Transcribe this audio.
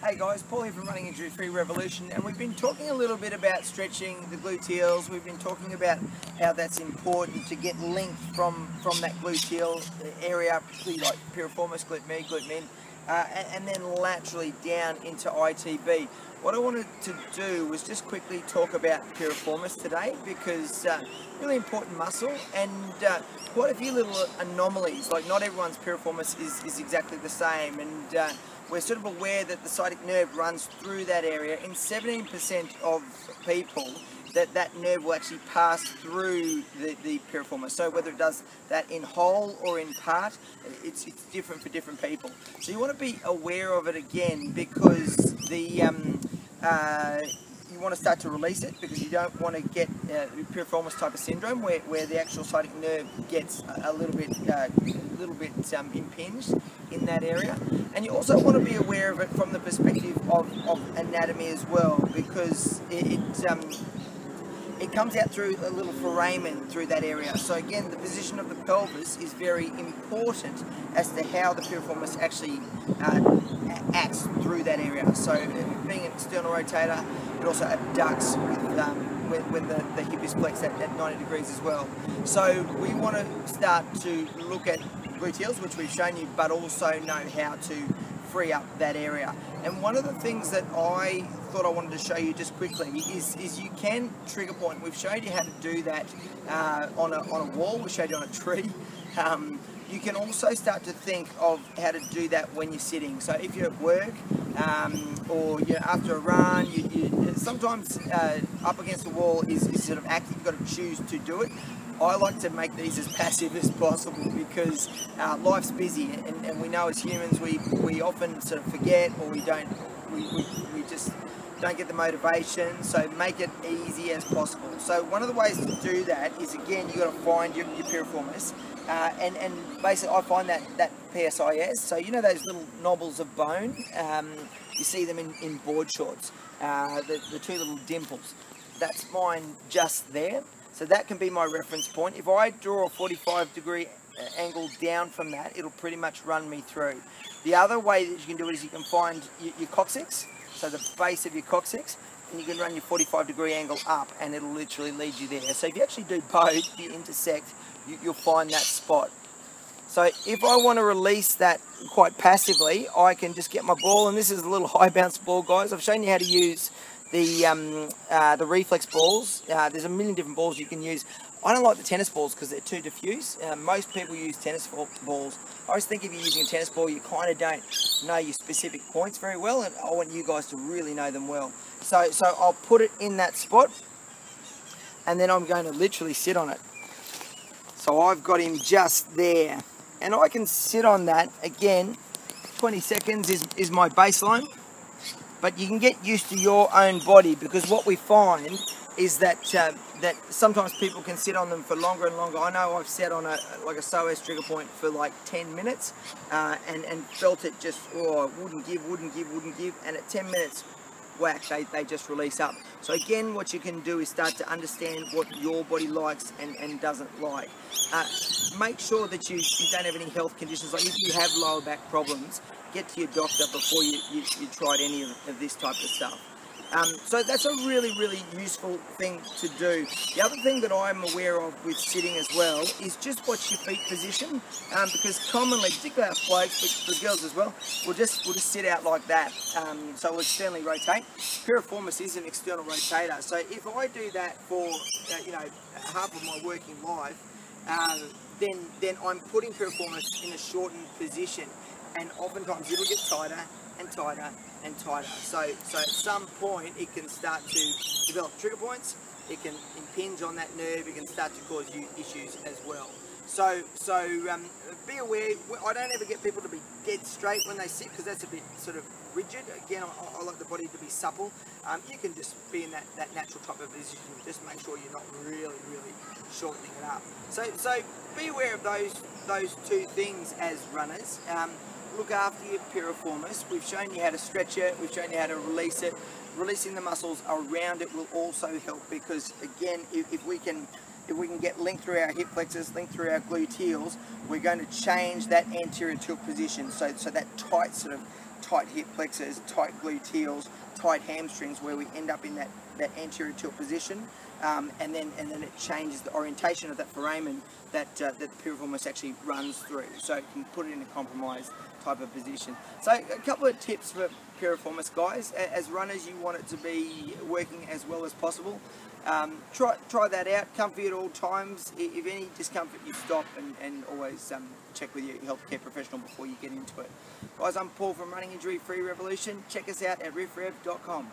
Hey guys, Paul here from Running Injury Free Revolution, and we've been talking a little bit about stretching the gluteals. We've been talking about how that's important to get length from that gluteal area, particularly like piriformis, glute med, glute min, and then laterally down into ITB. What I wanted to do was just quickly talk about piriformis today, because really important muscle, and quite a few little anomalies. Like, not everyone's piriformis is exactly the same, and we're sort of aware that the sciatic nerve runs through that area. In 17% of people, that nerve will actually pass through the piriformis. So whether it does that in whole or in part, it's different for different people. So you want to be aware of it again, because you want to start to release it, because you don't want to get piriformis type of syndrome where the actual sciatic nerve gets a little bit impinged in that area. And you also want to be aware of it from the perspective of anatomy as well, because it comes out through a little foramen through that area. So again, the position of the pelvis is very important as to how the piriformis actually acts through that area. So being an external rotator, it also abducts when the hip is flexed at 90 degrees as well. So we want to start to look at gluteals, which we've shown you, but also know how to free up that area. And one of the things that I thought I wanted to show you just quickly is you can trigger point. We've showed you how to do that on a wall. We showed you on a tree. You can also start to think of how to do that when you're sitting. So if you're at work, or you're after a run, you sometimes up against the wall is sort of active. You've got to choose to do it. I like to make these as passive as possible, because life's busy, and we know as humans we often sort of forget, or we just don't get the motivation. So make it easy as possible. So one of the ways to do that is, again, you've got to find your piriformis, and basically I find that PSIS. So you know those little knobbles of bone, you see them in board shorts, the two little dimples. That's mine just there. So that can be my reference point. If I draw a 45-degree angle down from that, it'll pretty much run me through. The other way that you can do it is you can find your coccyx, so the base of your coccyx, and you can run your 45-degree angle up, and it'll literally lead you there. So if you actually do both, you intersect, you'll find that spot. So if I want to release that quite passively, I can just get my ball, and this is a little high bounce ball, guys. I've shown you how to use the reflex balls. There's a million different balls you can use. I don't like the tennis balls because they're too diffuse. Most people use tennis balls. I always think if you're using a tennis ball, you kind of don't know your specific points very well, and I want you guys to really know them well. So I'll put it in that spot, and then I'm going to literally sit on it. So I've got him just there, and I can sit on that again. 20 seconds is my baseline. But you can get used to your own body, because what we find is that that sometimes people can sit on them for longer and longer. I know I've sat on a psoas trigger point for like 10 minutes and felt it just, wouldn't give, and at 10 minutes, whack, they just release up. So again, what you can do is start to understand what your body likes and doesn't like. Make sure that you don't have any health conditions. Like if you have lower back problems, get to your doctor before you tried any of this type of stuff. So that's a really, really useful thing to do. The other thing that I'm aware of with sitting as well is just watch your feet position, because commonly, particularly our blokes, but for girls as well, we'll just sit out like that. So we'll externally rotate. Piriformis is an external rotator. So if I do that for half of my working life, then I'm putting piriformis in a shortened position, and oftentimes it'll get tighter and tighter and tighter. So at some point it can start to develop trigger points, it can impinge on that nerve, it can start to cause you issues as well. So be aware. I don't ever get people to be dead straight when they sit, because that's a bit sort of rigid. Again, I like the body to be supple. You can just be in that natural type of position. Just make sure you're not really shortening it up. So be aware of those two things as runners. Look after your piriformis. We've shown you how to stretch it. We've shown you how to release it. Releasing the muscles around it will also help, because again, if we can get length through our hip flexors, length through our gluteals, we're going to change that anterior tilt position. So that tight tight hip flexors, tight gluteals, tight hamstrings, where we end up in that anterior tilt position, and then it changes the orientation of that foramen that the piriformis actually runs through, so it can put it in a compromised type of position. So a couple of tips for piriformis, guys. As runners, you want it to be working as well as possible. Try that out, comfy at all times. If any discomfort, you stop and always check with your healthcare professional before you get into it. Guys, I'm Paul from Running Injury Free Revolution. Check us out at rifrev.com.